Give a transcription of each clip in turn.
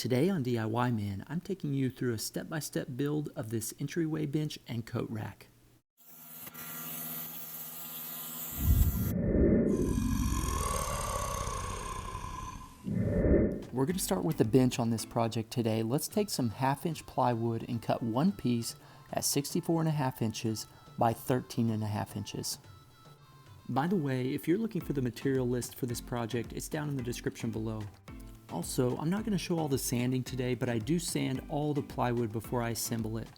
Today on DIYMAN, I'm taking you through a step-by-step build of this entryway bench and coat rack. We're going to start with the bench on this project today. Let's take some 1/2-inch plywood and cut one piece at 64.5 inches by 13.5 inches. By the way, if you're looking for the material list for this project, it's down in the description below. Also, I'm not going to show all the sanding today, but I do sand all the plywood before I assemble it.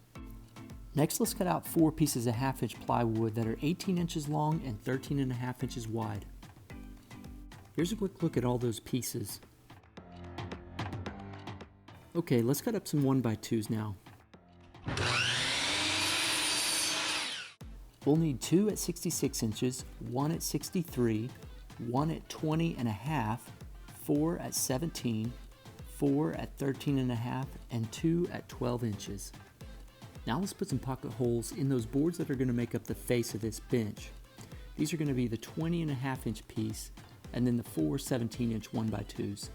Next, let's cut out 4 pieces of 1/2-inch plywood that are 18 inches long and 13.5 inches wide. Here's a quick look at all those pieces. Okay, let's cut up some 1x2s now. We'll need 2 at 66 inches, 1 at 63, 1 at 20.5, 4 at 17, 4 at 13.5, and 2 at 12 inches. Now let's put some pocket holes in those boards that are going to make up the face of this bench. These are going to be the 20.5 inch piece and then the 4 17-inch 1x2s.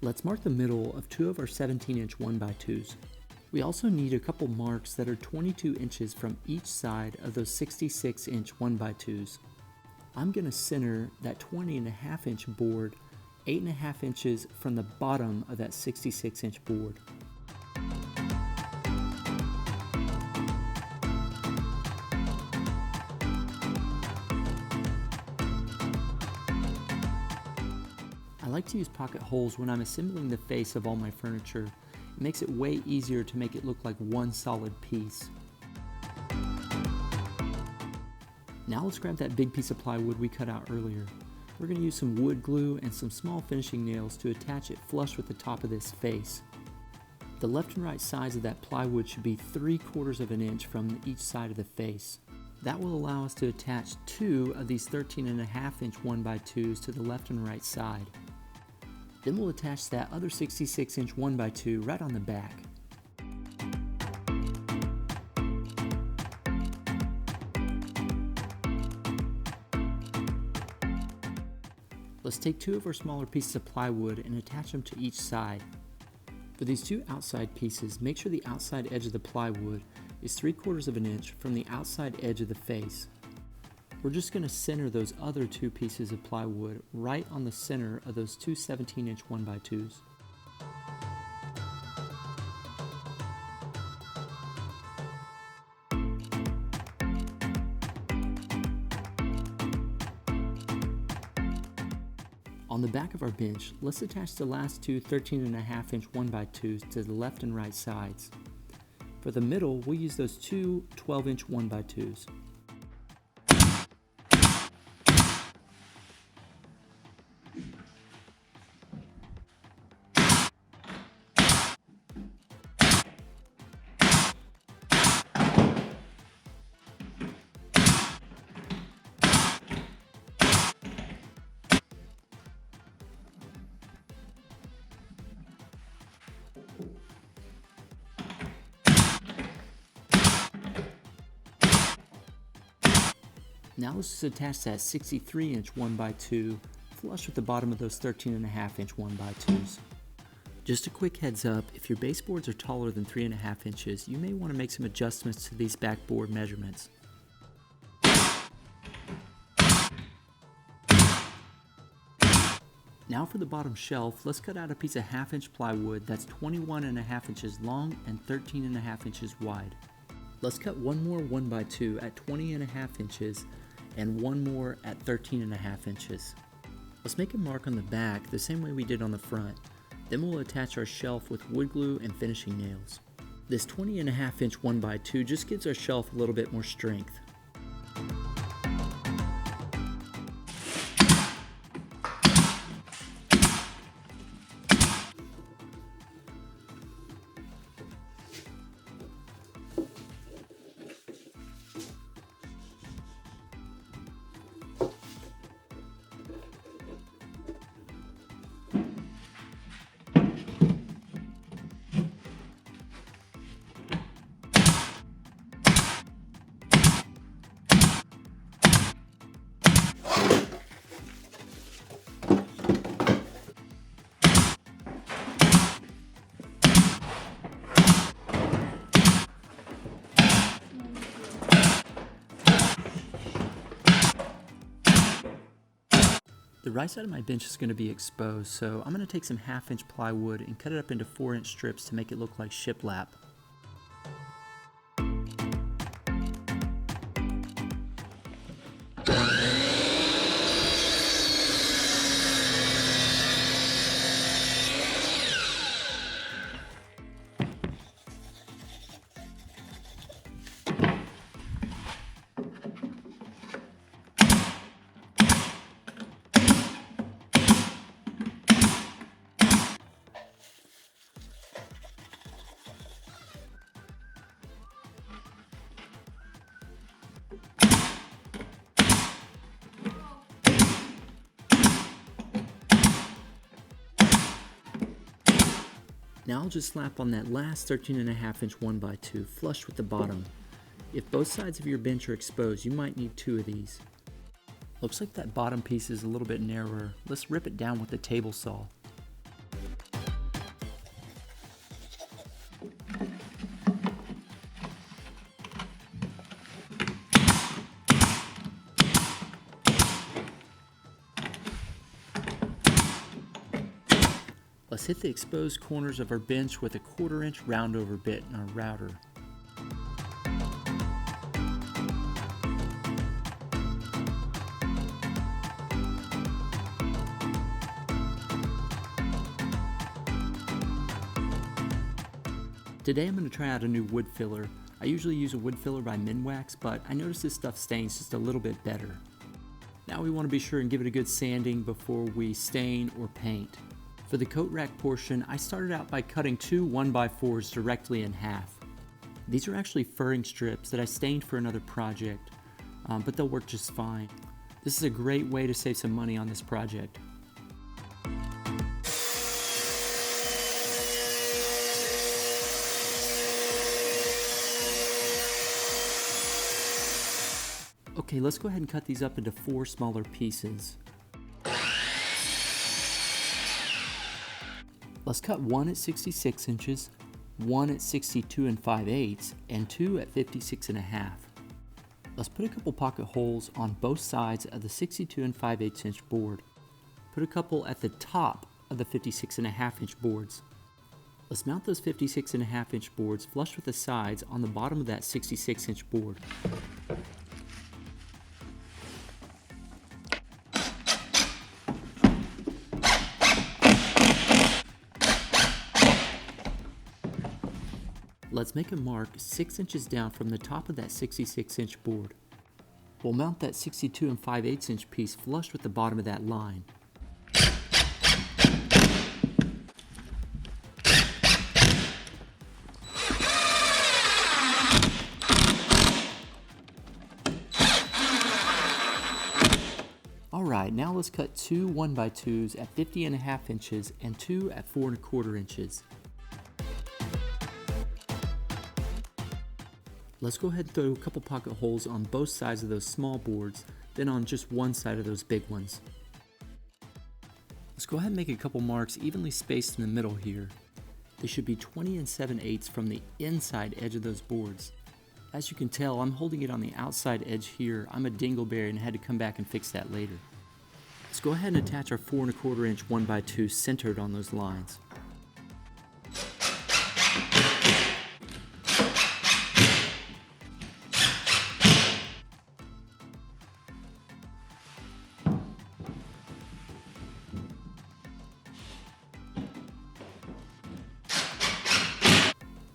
Let's mark the middle of 2 of our 17-inch 1x2s. We also need a couple marks that are 22 inches from each side of those 66-inch 1x2s. I'm going to center that 20.5 inch board 8.5 inches from the bottom of that 66-inch board. I like to use pocket holes when I'm assembling the face of all my furniture. It makes it way easier to make it look like one solid piece. Now let's grab that big piece of plywood we cut out earlier. We're going to use some wood glue and some small finishing nails to attach it flush with the top of this face. The left and right sides of that plywood should be 3/4 of an inch from each side of the face. That will allow us to attach 2 of these 13.5 inch 1x2s to the left and right side. Then we'll attach that other 66-inch 1x2 right on the back. Let's take 2 of our smaller pieces of plywood and attach them to each side. For these 2 outside pieces, make sure the outside edge of the plywood is 3/4 of an inch from the outside edge of the face. We're just going to center those other 2 pieces of plywood right on the center of those 2 17-inch 1x2s. On the back of our bench, let's attach the last 2 13.5 inch 1x2s to the left and right sides. For the middle, we'll use those 2 12-inch 1x2s. Now let's just attach that 63-inch 1x2 flush with the bottom of those 13.5 inch 1x2s. Just a quick heads up, if your baseboards are taller than 3.5 inches, you may want to make some adjustments to these backboard measurements. Now for the bottom shelf, let's cut out a piece of 1/2 inch plywood that's 21.5 inches long and 13.5 inches wide. Let's cut one more 1x2 at 20.5 inches and one more at 13.5 inches. Let's make a mark on the back the same way we did on the front. Then we'll attach our shelf with wood glue and finishing nails. This 20.5 inch 1x2 just gives our shelf a little bit more strength. The right side of my bench is going to be exposed, so I'm going to take some 1/2-inch plywood and cut it up into 4-inch strips to make it look like shiplap. Now I'll just slap on that last 13.5-inch 1x2 flush with the bottom. If both sides of your bench are exposed, you might need 2 of these. Looks like that bottom piece is a little bit narrower. Let's rip it down with the table saw. Let's hit the exposed corners of our bench with a 1/4-inch roundover bit in our router. Today I'm going to try out a new wood filler. I usually use a wood filler by Minwax, but I noticed this stuff stains just a little bit better. Now we want to be sure and give it a good sanding before we stain or paint. For the coat rack portion, I started out by cutting 2 1x4s directly in half. These are actually furring strips that I stained for another project, but they'll work just fine. This is a great way to save some money on this project. Okay, let's go ahead and cut these up into 4 smaller pieces. Let's cut 1 at 66 inches, 1 at 62 5/8, and 2 at 56 1/2. Let's put a couple pocket holes on both sides of the 62 5/8 inch board. Put a couple at the top of the 56 1/2 inch boards. Let's mount those 56 1/2 inch boards flush with the sides on the bottom of that 66 inch board. Let's make a mark 6 inches down from the top of that 66 inch board. We'll mount that 62 5/8 inch piece flush with the bottom of that line. Alright, now let's cut 2 1x2s at 50 1/2 inches and 2 at 4 1/4 inches. Let's go ahead and throw a couple pocket holes on both sides of those small boards, then on just one side of those big ones. Let's go ahead and make a couple marks evenly spaced in the middle here. They should be 20 7/8 from the inside edge of those boards. As you can tell, I'm holding it on the outside edge here. I'm a dingleberry and had to come back and fix that later. Let's go ahead and attach our 4 1/4 inch 1x2 centered on those lines.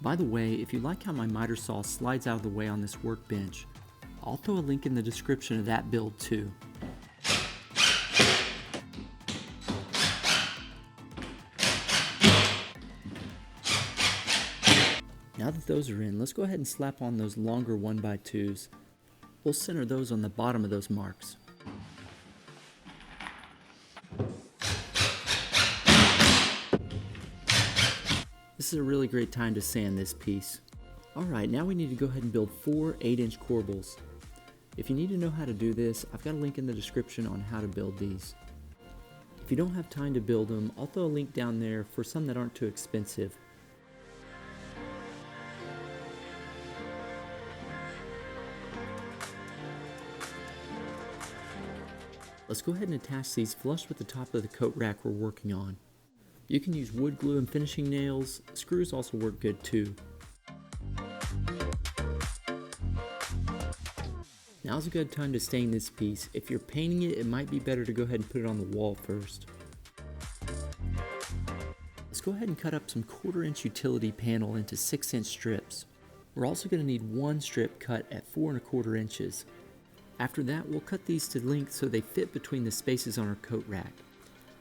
By the way, if you like how my miter saw slides out of the way on this workbench, I'll throw a link in the description of that build too. Now that those are in, let's go ahead and slap on those longer 1x2s. We'll center those on the bottom of those marks. This is a really great time to sand this piece. Alright, now we need to go ahead and build 4 8-inch corbels. If you need to know how to do this, I've got a link in the description on how to build these. If you don't have time to build them, I'll throw a link down there for some that aren't too expensive. Let's go ahead and attach these flush with the top of the coat rack we're working on. You can use wood glue and finishing nails. Screws also work good too. Now's a good time to stain this piece. If you're painting it, it might be better to go ahead and put it on the wall first. Let's go ahead and cut up some 1/4-inch utility panel into 6-inch strips. We're also going to need one strip cut at 4 1/4 inches. After that, we'll cut these to length so they fit between the spaces on our coat rack.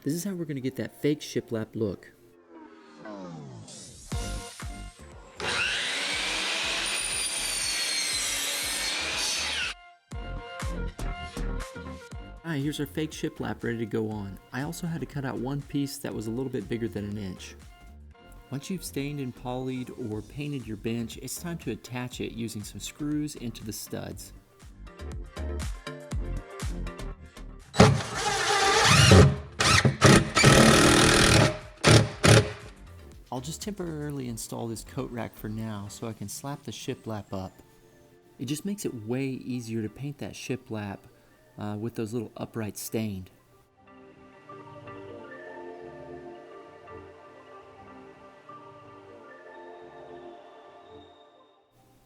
This is how we're going to get that fake shiplap look. Alright, here's our fake shiplap ready to go on. I also had to cut out one piece that was a little bit bigger than 1 inch. Once you've stained and polyed or painted your bench, it's time to attach it using some screws into the studs. I'll just temporarily install this coat rack for now so I can slap the shiplap up. It just makes it way easier to paint that shiplap with those little uprights stained.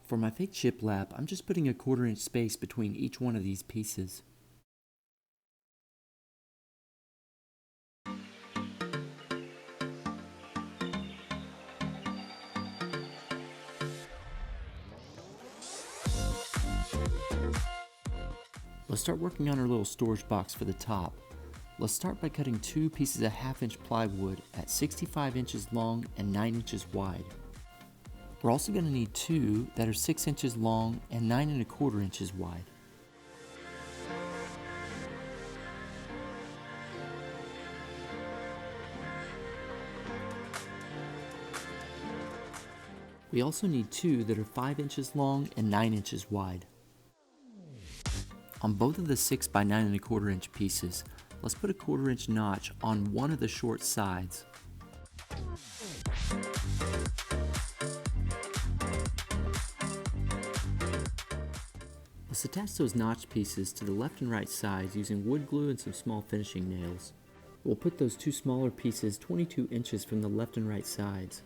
For my fake shiplap, I'm just putting a 1/4-inch space between each one of these pieces. Let's start working on our little storage box for the top. Let's start by cutting 2 pieces of 1/2-inch plywood at 65 inches long and 9 inches wide. We're also going to need 2 that are 6 inches long and 9 1/4 inches wide. We also need 2 that are 5 inches long and 9 inches wide. On both of the 6 by 9 1/4 inch pieces, let's put a 1/4 inch notch on one of the short sides. Let's attach those notch pieces to the left and right sides using wood glue and some small finishing nails. We'll put those 2 smaller pieces 22 inches from the left and right sides.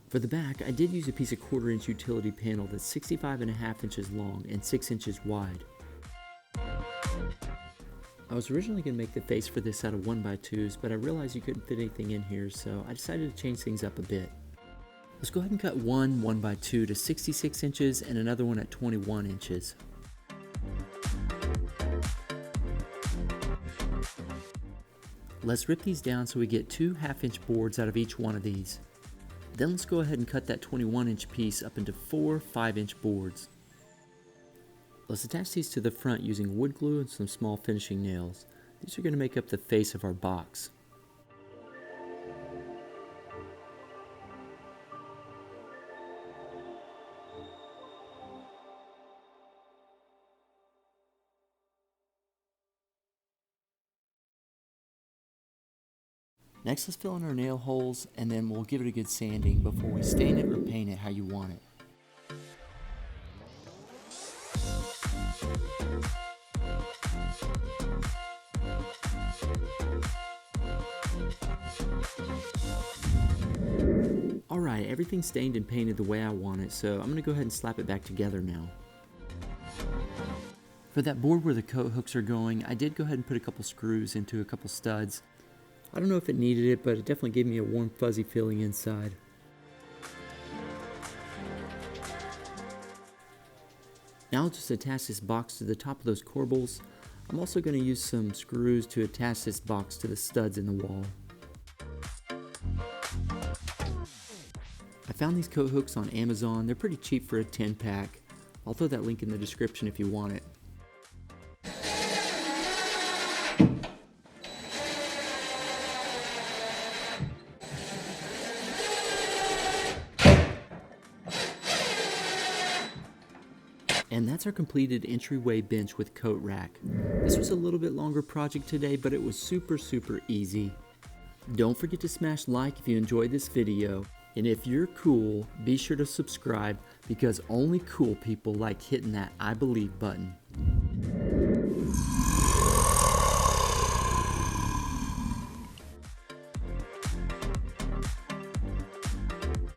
For the back, I did use a piece of 1/4 inch utility panel that's 65 1/2 inches long and 6 inches wide. I was originally going to make the face for this out of 1x2s, but I realized you couldn't fit anything in here, so I decided to change things up a bit. Let's go ahead and cut one 1x2 to 66 inches and another one at 21 inches. Let's rip these down so we get 2 1/2-inch boards out of each one of these. Then let's go ahead and cut that 21-inch piece up into 4 5-inch boards. Let's attach these to the front using wood glue and some small finishing nails. These are going to make up the face of our box. Next, let's fill in our nail holes, and then we'll give it a good sanding before we stain it or paint it how you want it. Alright, everything's stained and painted the way I want it, so I'm going to go ahead and slap it back together now. For that board where the coat hooks are going, I did go ahead and put a couple screws into a couple studs. I don't know if it needed it, but it definitely gave me a warm, fuzzy feeling inside. Now I'll just attach this box to the top of those corbels. I'm also going to use some screws to attach this box to the studs in the wall. I found these coat hooks on Amazon. They're pretty cheap for a 10-pack. I'll throw that link in the description if you want it. And that's our completed entryway bench with coat rack. This was a little bit longer project today, but it was super easy. Don't forget to smash like if you enjoyed this video. And if you're cool, be sure to subscribe because only cool people like hitting that I believe button.